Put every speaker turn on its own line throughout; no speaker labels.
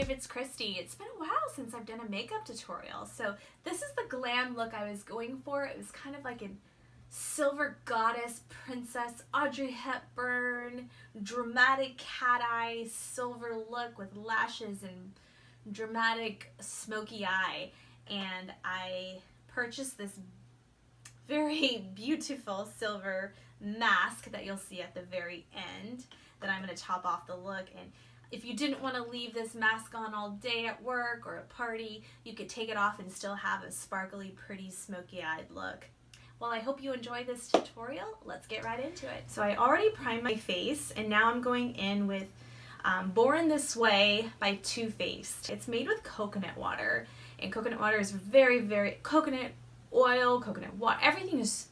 It's Kristi. It's been a while since I've done a makeup tutorial. So this is the glam look I was going for. It was kind of like a silver goddess princess Audrey Hepburn, dramatic cat eye, silver look with lashes and dramatic smoky eye. And I purchased this very beautiful silver mask that you'll see at the very end that I'm going to top off the look. And if you didn't want to leave this mask on all day at work or a party, you could take it off and still have a sparkly, pretty, smoky-eyed look. Well, I hope you enjoy this tutorial. Let's get right into it. So I already primed my face, and now I'm going in with Born This Way by Too Faced. It's made with coconut water, and coconut water is very, very, coconut oil, coconut water,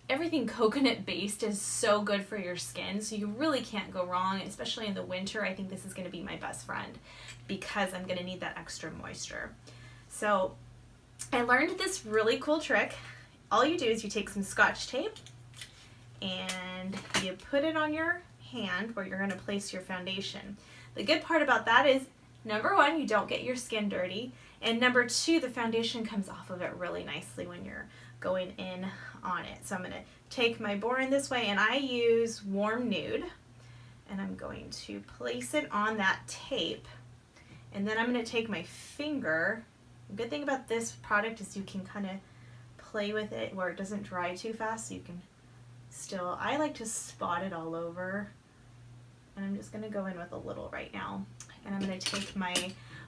everything coconut based is so good for your skin, so you really can't go wrong, especially in the winter. I think this is going to be my best friend because I'm going to need that extra moisture. So I learned this really cool trick. All you do is you take some Scotch tape and you put it on your hand where you're going to place your foundation. The good part about that is, number one, you don't get your skin dirty, and number two, the foundation comes off of it really nicely when you're going in on it. So I'm going to take my Born This Way, and I use Warm Nude, and I'm going to place it on that tape, and then I'm going to take my finger. The good thing about this product is you can kind of play with it where it doesn't dry too fast, so you can still, I like to spot it all over, and I'm just going to go in with a little right now. And I'm going to take my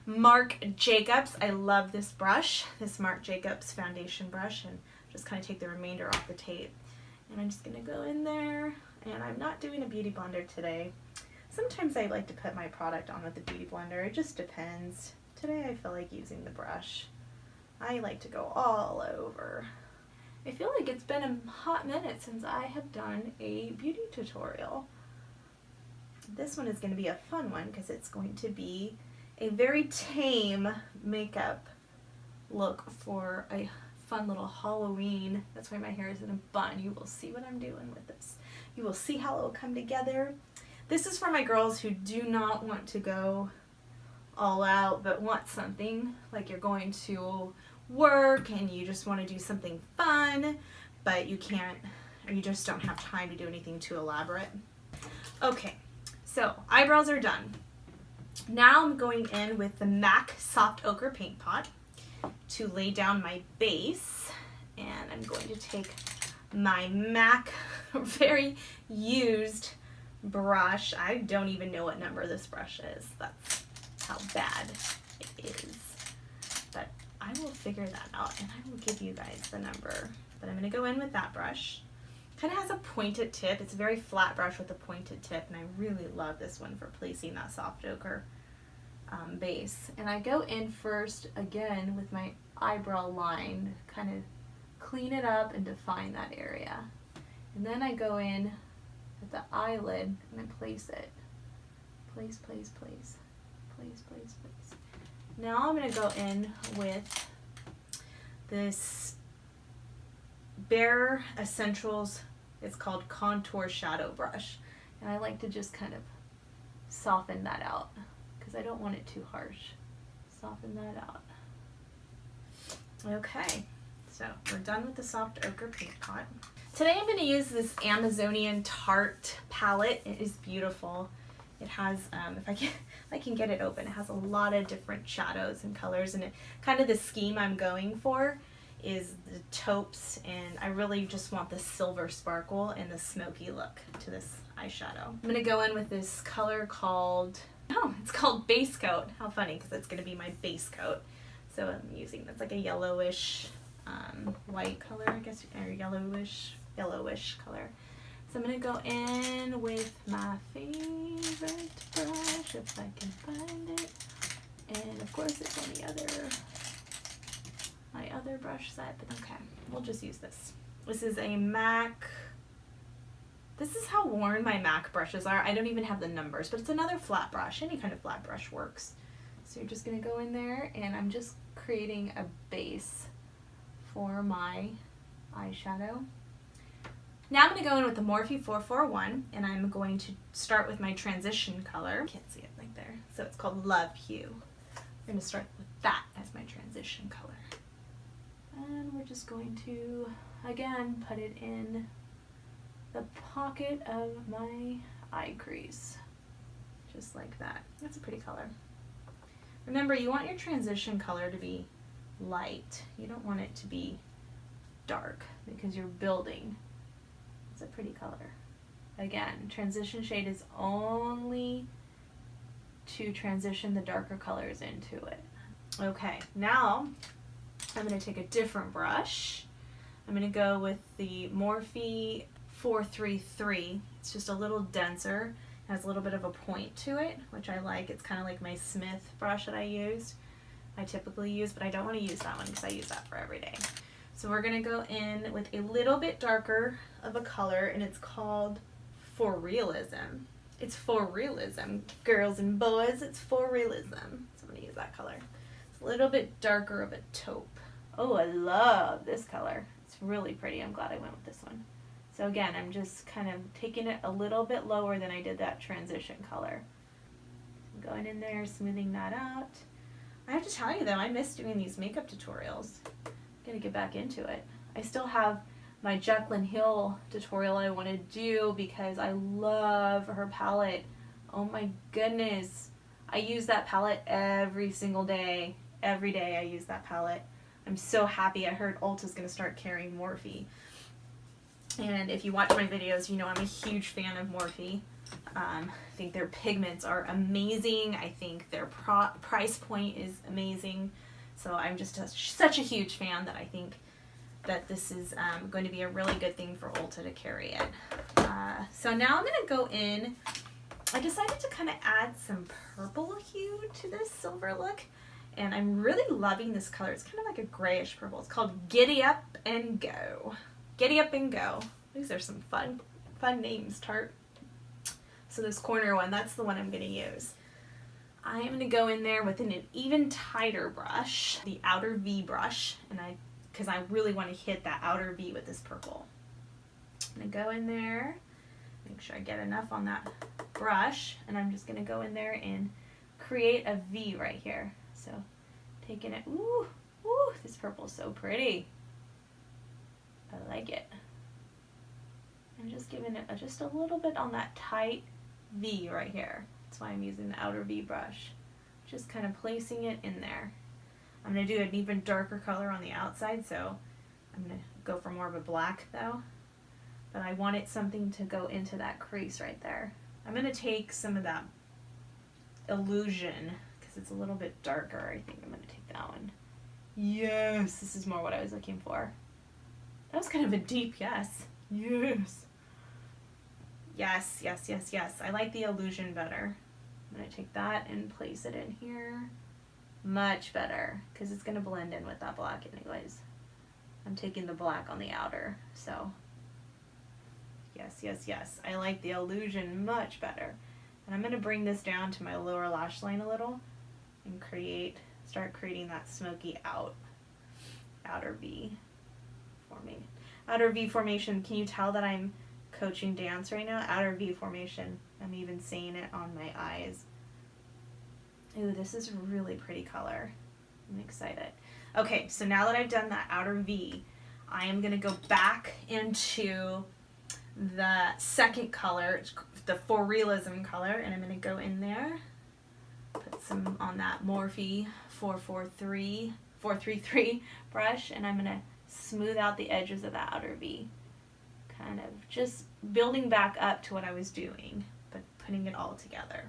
Marc Jacobs, I love this brush, this Marc Jacobs foundation brush, and just kind of take the remainder off the tape. And I'm just going to go in there, and I'm not doing a beauty blender today. Sometimes I like to put my product on with the beauty blender, it just depends. Today I feel like using the brush. I like to go all over. I feel like it's been a hot minute since I have done a beauty tutorial. This one is going to be a fun one because it's going to be a very tame makeup look for a fun little Halloween. That's why my hair is in a bun. You will see what I'm doing with this. You will see how it will come together. This is for my girls who do not want to go all out but want something, like you're going to work and you just want to do something fun but you can't, or you just don't have time to do anything too elaborate. Okay, so eyebrows are done. Now I'm going in with the MAC Soft Ochre Paint Pot to lay down my base, and I'm going to take my MAC very used brush. I don't even know what number this brush is. That's how bad it is. But I will figure that out and I will give you guys the number. But I'm going to go in with that brush. Kind of has a pointed tip. It's a very flat brush with a pointed tip, and I really love this one for placing that soft ochre base. And I go in first again with my eyebrow line, kind of clean it up and define that area. And then I go in at the eyelid and I place it. Place, place, place. Place, place, place. Now I'm going to go in with this Bare Essentials, it's called Contour Shadow Brush, and I like to just kind of soften that out because I don't want it too harsh. Soften that out. Okay, so we're done with the soft ochre paint pot. Today I'm going to use this Amazonian Tarte palette. It is beautiful. It has, if I can get it open, it has a lot of different shadows and colors, and it kind of the scheme I'm going for is the taupes, and I really just want the silver sparkle and the smoky look to this eyeshadow. I'm going to go in with this color called, oh, it's called Base Coat. How funny, because it's going to be my base coat. So I'm using, that's like a yellowish white color, I guess, or yellowish color. So I'm going to go in with my favorite brush, if I can find it. And of course it's on my other brush set, but okay, we'll just use this. This is a MAC, this is how worn my MAC brushes are. I don't even have the numbers, but it's another flat brush. Any kind of flat brush works. So you're just going to go in there, and I'm just creating a base for my eyeshadow. Now I'm going to go in with the Morphe 441, and I'm going to start with my transition color. Can't see it right there. So it's called Love Hue. I'm going to start with that as my transition color. And we're just going to, again, put it in the pocket of my eye crease. Just like that. That's a pretty color. Remember, you want your transition color to be light. You don't want it to be dark because you're building. It's a pretty color. Again, transition shade is only to transition the darker colors into it. Okay, now I'm going to take a different brush. I'm going to go with the Morphe 433. It's just a little denser. It has a little bit of a point to it, which I like. It's kind of like my Smith brush that I typically use, but I don't want to use that one because I use that for every day. So we're going to go in with a little bit darker of a color, and it's called For Realism. It's For Realism, girls and boys, it's For Realism. So I'm going to use that color. It's a little bit darker of a taupe. Oh, I love this color. It's really pretty. I'm glad I went with this one. So again, I'm just kind of taking it a little bit lower than I did that transition color. I'm going in there, smoothing that out. I have to tell you though, I miss doing these makeup tutorials. Gonna get back into it. I still have my Jaclyn Hill tutorial I want to do because I love her palette. Oh my goodness. I use that palette every single day. Every day I use that palette. I'm so happy. I heard Ulta's gonna start carrying Morphe. And if you watch my videos, you know I'm a huge fan of Morphe. I think their pigments are amazing. I think their price point is amazing. So I'm just such a huge fan that I think that this is going to be a really good thing for Ulta to carry it. So now I'm going to go in. I decided to kind of add some purple hue to this silver look. And I'm really loving this color. It's kind of like a grayish purple. It's called Giddy Up and Go. Giddy Up and Go. These are some fun names, Tart. So this corner one, that's the one I'm going to use. I am going to go in there with an even tighter brush, the outer V brush, and because I really want to hit that outer V with this purple. I'm going to go in there, make sure I get enough on that brush, and I'm just going to go in there and create a V right here. So taking it, ooh, this purple is so pretty. I like it. I'm just giving it just a little bit on that tight V right here. That's why I'm using the outer V brush. Just kind of placing it in there. I'm going to do an even darker color on the outside, so I'm going to go for more of a black though. But I wanted something to go into that crease right there. I'm going to take some of that Illusion, because it's a little bit darker. I think I'm going to take that one. Yes, this is more what I was looking for. That was kind of a deep yes. Yes. Yes, yes, yes, yes. I like the Illusion better. I'm going to take that and place it in here. Much better, because it's going to blend in with that black anyways. I'm taking the black on the outer, so yes, yes, yes. I like the Illusion much better. And I'm going to bring this down to my lower lash line a little and start creating that smoky outer V forming. Outer V formation, can you tell that I'm coaching dance right now? Outer V formation. I'm even seeing it on my eyes. Ooh, this is a really pretty color. I'm excited. Okay, so now that I've done that outer V, I am going to go back into the second color, the For Realism color, and I'm going to go in there, put some on that Morphe 433 brush, and I'm going to smooth out the edges of that outer V. Kind of just building back up to what I was doing, but putting it all together.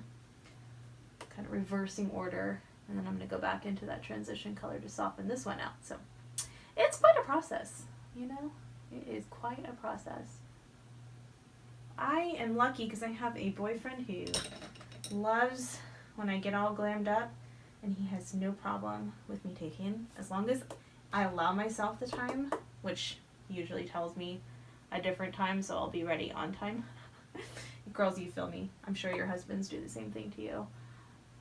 Kind of reversing order, and then I'm going to go back into that transition color to soften this one out. So it's quite a process, you know? It is quite a process. I am lucky because I have a boyfriend who loves when I get all glammed up, and he has no problem with me taking, as long as I allow myself the time, which usually tells me a different time, so I'll be ready on time. Girls, you feel me. I'm sure your husbands do the same thing to you.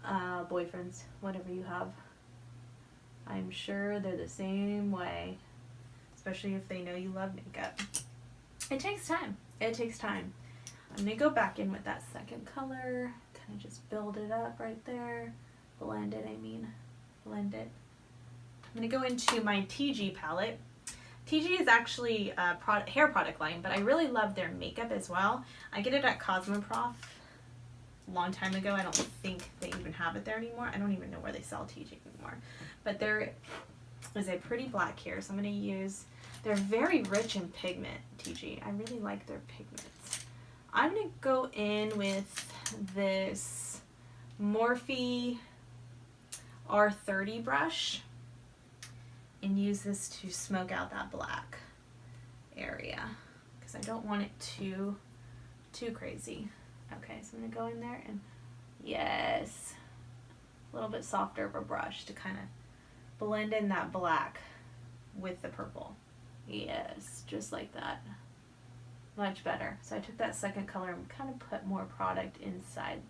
Boyfriends, whatever you have. I'm sure they're the same way. especially if they know you love makeup. It takes time. It takes time. I'm going to go back in with that second color, kind of just build it up right there. Blend it, blend it. I'm going to go into my TG palette. TG is actually a hair product line, but I really love their makeup as well. I get it at Cosmoprof a long time ago. I don't think they even have it there anymore. I don't even know where they sell TG anymore. But there is a pretty black here, so I'm going to use, they're very rich in pigment, TG. I really like their pigments. I'm going to go in with this Morphe R30 brush and use this to smoke out that black area because I don't want it too crazy. Okay, so I'm going to go in there and yes, a little bit softer of a brush to kind of blend in that black with the purple. Yes, just like that. Much better. So I took that second color and kind of put more product inside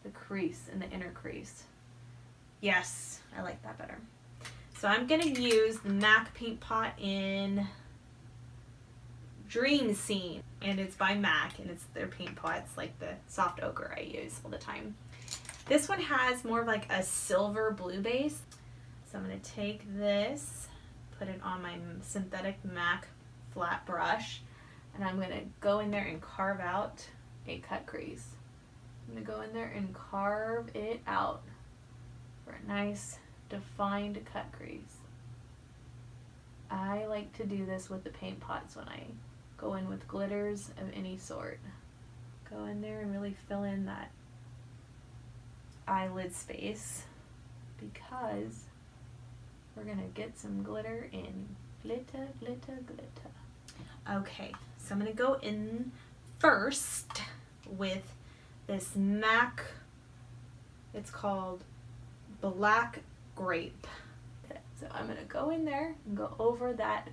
the crease, in the inner crease. Yes, I like that better. So I'm going to use the MAC paint pot in Dream Scene, and it's by MAC, and it's their paint pot. It's like the soft ochre I use all the time. This one has more of like a silver blue base. So I'm going to take this, put it on my synthetic MAC flat brush, and I'm going to go in there and carve out a cut crease. I'm going to go in there and carve it out for a nice defined cut crease. I like to do this with the paint pots when I go in with glitters of any sort. Go in there and really fill in that eyelid space because we're gonna get some glitter in. Glitter, glitter, glitter. Okay, so I'm gonna go in first with this MAC, it's called Black Grape. So I'm going to go in there and go over that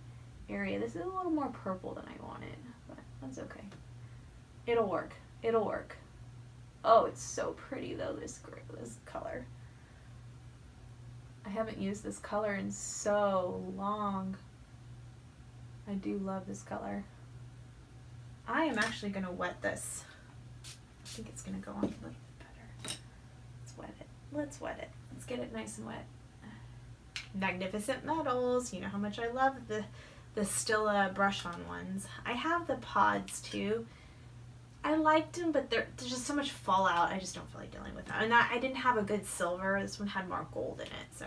area. This is a little more purple than I wanted, but that's okay. It'll work. It'll work. Oh, it's so pretty though, this color. I haven't used this color in so long. I do love this color. I am actually going to wet this. I think it's going to go on a little bit better. Let's wet it. Let's wet it. Let's get it nice and wet. Magnificent Metals. You know how much I love the Stila brush-on ones. I have the pods too. I liked them, but there's just so much fallout. I just don't feel like dealing with that. And I didn't have a good silver. This one had more gold in it. So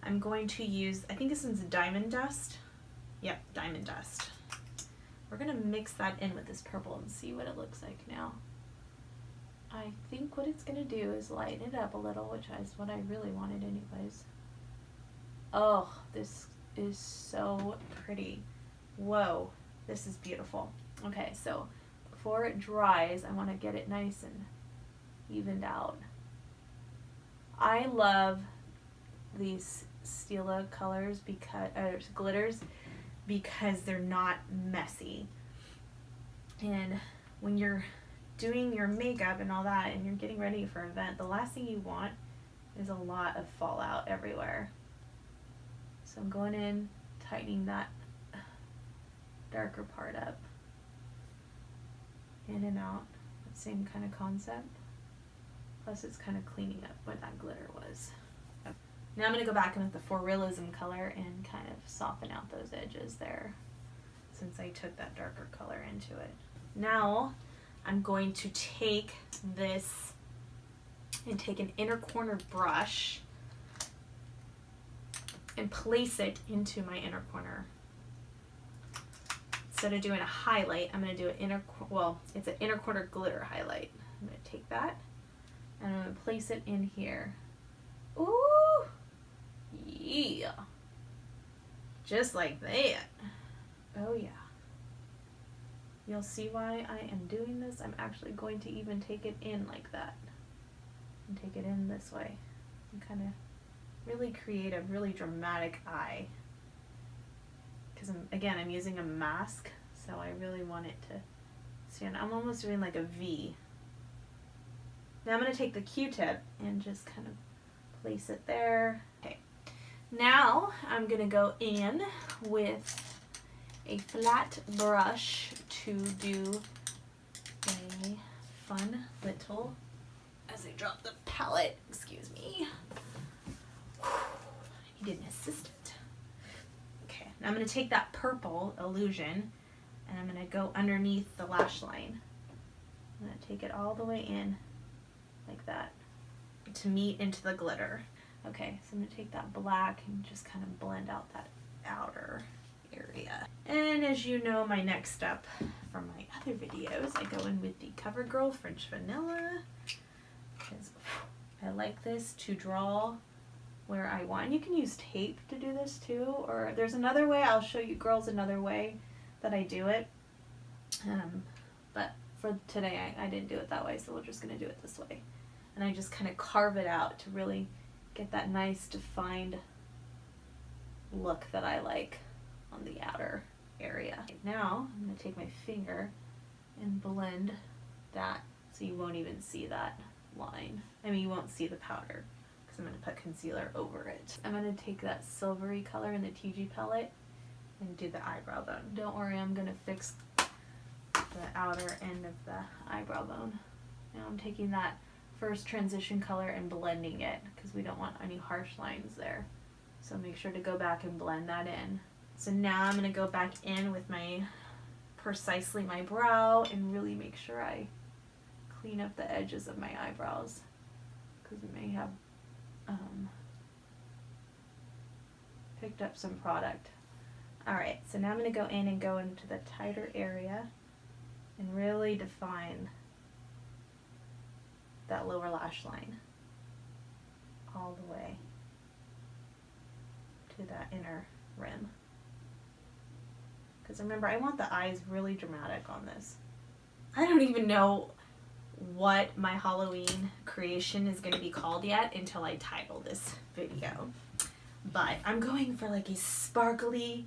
I'm going to use, I think this one's Diamond Dust. Yep, Diamond Dust. We're going to mix that in with this purple and see what it looks like now. I think what it's going to do is lighten it up a little, which is what I really wanted anyways. Oh, this is so pretty. Whoa, this is beautiful. Okay, so before it dries, I want to get it nice and evened out. I love these Stila colors because, glitters, because they're not messy. And when you're doing your makeup and all that and you're getting ready for an event, the last thing you want is a lot of fallout everywhere. So I'm going in, tightening that darker part up. In and out, same kind of concept. Plus it's kind of cleaning up where that glitter was. Now I'm going to go back in with the For Realism color and kind of soften out those edges there since I took that darker color into it. Now I'm going to take this and take an inner corner brush and place it into my inner corner. Instead of doing a highlight, I'm going to do an it's an inner corner glitter highlight. I'm going to take that and I'm going to place it in here. Ooh! Yeah! Just like that. Oh yeah. You'll see why I am doing this. I'm actually going to even take it in like that. And take it in this way. And kind of really create a really dramatic eye. Because I'm using a mask, so I really want it to stand. I'm almost doing like a V. Now I'm going to take the Q-tip and just kind of place it there. Okay. Now I'm going to go in with a flat brush to do a fun little, as I drop the palette, excuse me. I need an assistant. Okay, now I'm going to take that purple Illusion and I'm going to go underneath the lash line. I'm going to take it all the way in like that to meet into the glitter. Okay, so I'm going to take that black and just kind of blend out that outer area. And as you know, my next step from my other videos, I go in with the CoverGirl French Vanilla, because I like this to draw where I want. And you can use tape to do this too, or there's another way. I'll show you girls another way that I do it. But for today, I didn't do it that way, so we're just going to do it this way. And I just kind of carve it out to really get that nice defined look that I like on the outer area. Now I'm going to take my finger and blend that so you won't even see that line. I mean, you won't see the powder because I'm going to put concealer over it. I'm going to take that silvery color in the TG palette and do the eyebrow bone. Don't worry, I'm going to fix the outer end of the eyebrow bone. Now I'm taking that first transition color and blending it because we don't want any harsh lines there. So make sure to go back and blend that in. So now I'm going to go back in with precisely my brow and really make sure I clean up the edges of my eyebrows because it may have picked up some product. Alright, so now I'm going to go in and go into the tighter area and really define that lower lash line all the way to that inner rim. Because remember, I want the eyes really dramatic on this. I don't even know what my Halloween creation is going to be called yet until I title this video. But I'm going for like a sparkly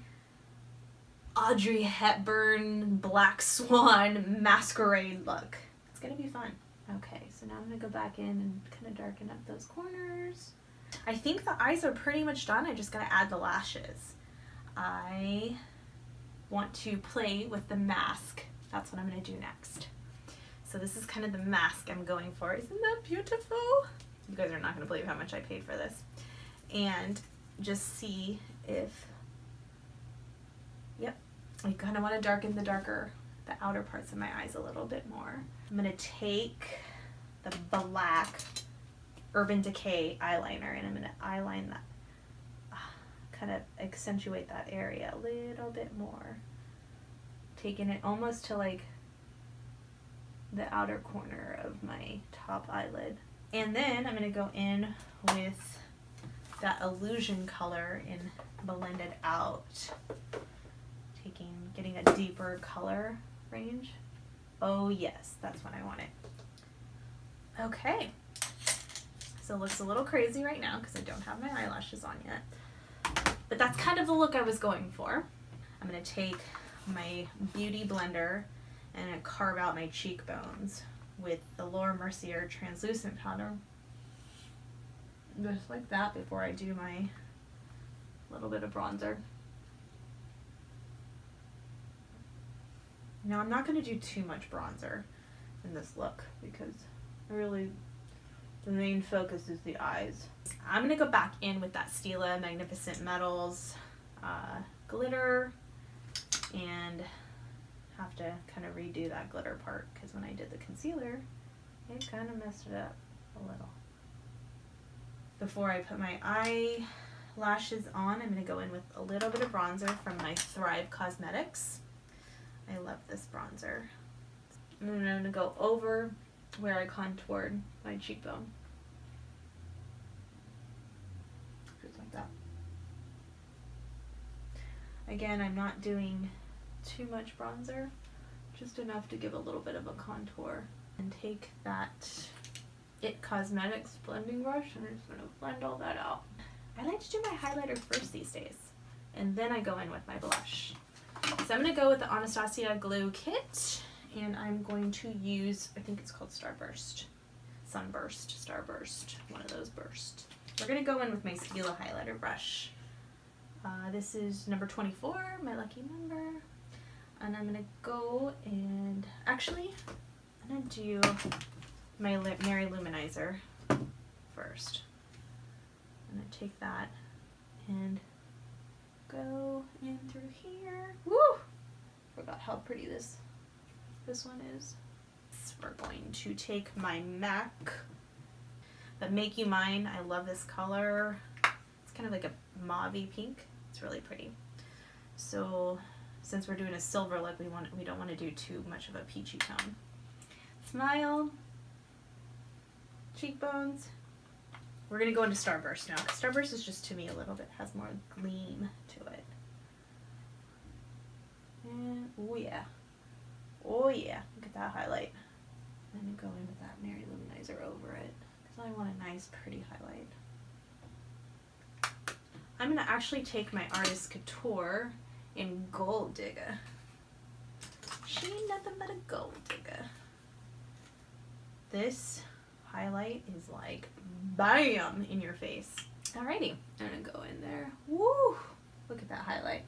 Audrey Hepburn Black Swan masquerade look. It's going to be fun. Okay, so now I'm going to go back in and kind of darken up those corners. I think the eyes are pretty much done. I just got to add the lashes. I want to play with the mask. That's what I'm going to do next. So this is kind of the mask I'm going for. Isn't that beautiful? You guys are not going to believe how much I paid for this. And just see if, yep, I kind of want to darken the outer parts of my eyes a little bit more. I'm going to take the black Urban Decay eyeliner and I'm going to eyeline that, kind of accentuate that area a little bit more. Taking it almost to like the outer corner of my top eyelid. And then I'm going to go in with that Illusion color and blend it out. Getting a deeper color range. Oh yes, that's what I wanted. Okay, so it looks a little crazy right now because I don't have my eyelashes on yet. But that's kind of the look I was going for. I'm going to take my Beauty Blender and carve out my cheekbones with the Laura Mercier translucent powder. Just like that before I do my little bit of bronzer. Now I'm not going to do too much bronzer in this look because really the main focus is the eyes. I'm going to go back in with that Stila Magnificent Metals glitter and have to kind of redo that glitter part because when I did the concealer it kind of messed it up a little. Before I put my eyelashes on, I'm going to go in with a little bit of bronzer from my Thrive Cosmetics. I love this bronzer. And then I'm going to go over where I contoured my cheekbone. Just like that. Again, I'm not doing too much bronzer, just enough to give a little bit of a contour. And take that It Cosmetics blending brush and I'm just going to blend all that out. I like to do my highlighter first these days, and then I go in with my blush. So I'm going to go with the Anastasia Glue Kit, and I'm going to use, I think it's called Starburst. Sunburst, Starburst, one of those bursts. We're going to go in with my Stila highlighter brush. This is number 24, my lucky number. And I'm gonna go and actually, I'm gonna do my Mary Luminizer first. I'm gonna take that and go in through here. Woo! Forgot how pretty this one is. So we're going to take my MAC, but Make You Mine. I love this color. It's kind of like a mauvey pink. It's really pretty. So since we're doing a silver look, we don't want to do too much of a peachy tone. Smile, cheekbones. We're gonna go into Starburst now, because Starburst is just, to me, a little bit, has more gleam to it. And, oh yeah. Oh yeah, look at that highlight. I'm gonna go in with that Mary Luminizer over it, because I want a nice, pretty highlight. I'm gonna actually take my Artist Couture in Gold Digger. She ain't nothing but a gold digger. This highlight is like bam in your face. Alrighty, I'm gonna go in there. Woo! Look at that highlight.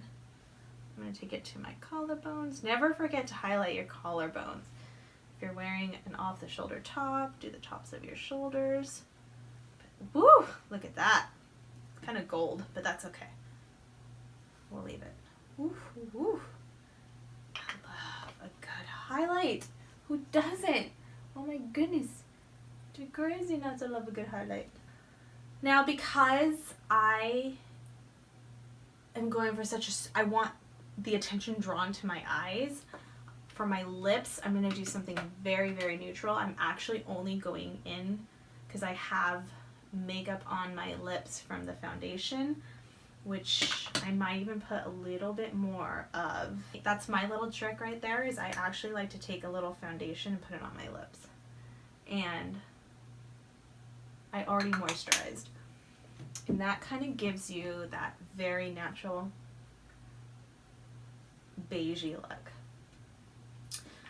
I'm gonna take it to my collarbones. Never forget to highlight your collarbones. If you're wearing an off-the-shoulder top, do the tops of your shoulders. But, woo! Look at that. It's kind of gold, but that's okay. We'll leave it. Woo, woo. I love a good highlight. Who doesn't? Oh my goodness. You're crazy not to love a good highlight. Now, because I am going for I want the attention drawn to my eyes, for my lips, I'm going to do something very, very neutral. I'm actually only going in because I have makeup on my lips from the foundation, which I might even put a little bit more of. That's my little trick right there, is I actually like to take a little foundation and put it on my lips. And I already moisturized. And that kind of gives you that very natural beigey look.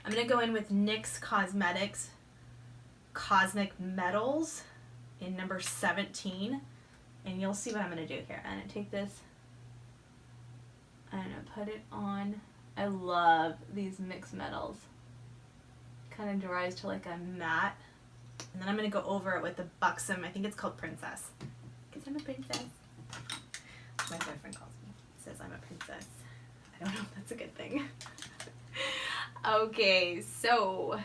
I'm going to go in with NYX Cosmetics Cosmic Metals in number 17. And you'll see what I'm going to do here. I'm going to take this, I'm going to put it on. I love these mixed metals. Kind of dries to like a matte. And then I'm going to go over it with the Buxom, I think it's called Princess. Because I'm a princess. My boyfriend calls me. Says I'm a princess. I don't know if that's a good thing. Okay, so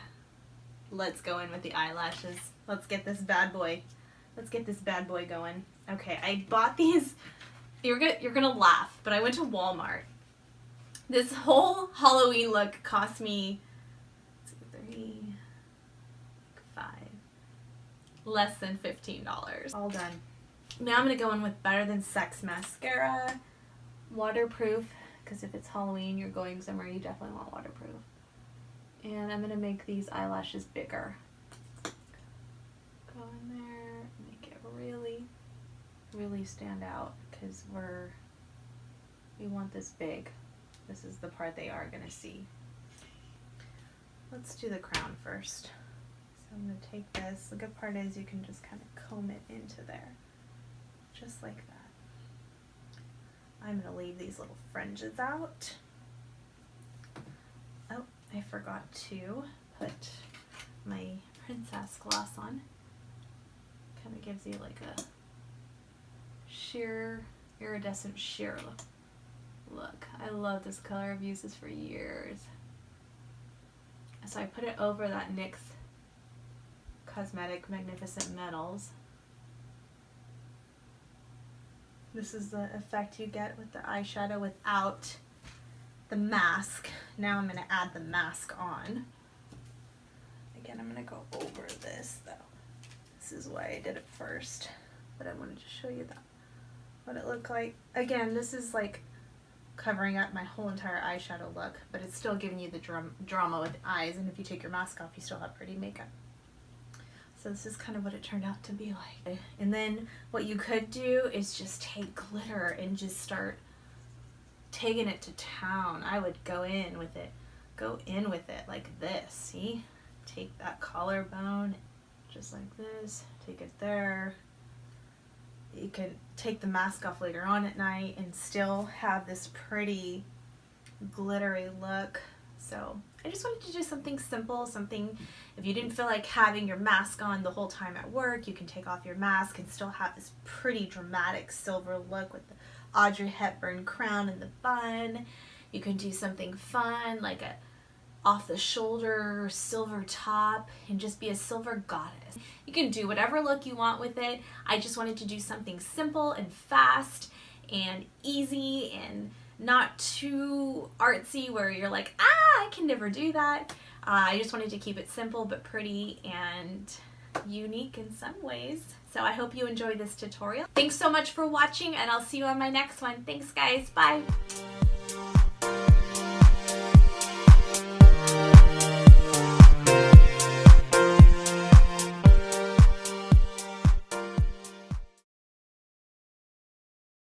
let's go in with the eyelashes. Let's get this bad boy. Let's get this bad boy going. Okay, I bought these. You're gonna laugh, but I went to Walmart. This whole Halloween look cost me 3, 5, less than $15. All done. Now I'm gonna go in with Better Than Sex mascara, waterproof, because if it's Halloween, you're going somewhere, you definitely want waterproof. And I'm gonna make these eyelashes bigger. Go in there, make it really, really stand out, because we want this big. This is the part they are gonna see. Let's do the crown first. So I'm gonna take this. The good part is you can just kind of comb it into there, just like that. I'm gonna leave these little fringes out. Oh, I forgot to put my Princess gloss on. Kind of gives you like a sheer, iridescent sheer look. I love this color. I've used this for years. So I put it over that NYX Cosmetic Magnificent Metals. This is the effect you get with the eyeshadow without the mask. Now I'm going to add the mask on. Again, I'm going to go over this though. This is why I did it first, but I wanted to show you what it looked like. Again, this is like covering up my whole entire eyeshadow look, but it's still giving you the drama with the eyes, and if you take your mask off, you still have pretty makeup. So this is kind of what it turned out to be like. And then what you could do is just take glitter and just start taking it to town. I would go in with it like this, see? Take that collarbone, just like this, take it there, you can take the mask off later on at night and still have this pretty glittery look. So I just wanted to do something simple, something if you didn't feel like having your mask on the whole time at work, you can take off your mask and still have this pretty dramatic silver look with the Audrey Hepburn crown and the bun. You can do something fun like a off the shoulder silver top and just be a silver goddess. You can do whatever look you want with it. I just wanted to do something simple and fast and easy and not too artsy where you're like, I can never do that. I just wanted to keep it simple but pretty and unique in some ways. So I hope you enjoyed this tutorial. Thanks so much for watching, and I'll see you on my next one. Thanks guys, bye.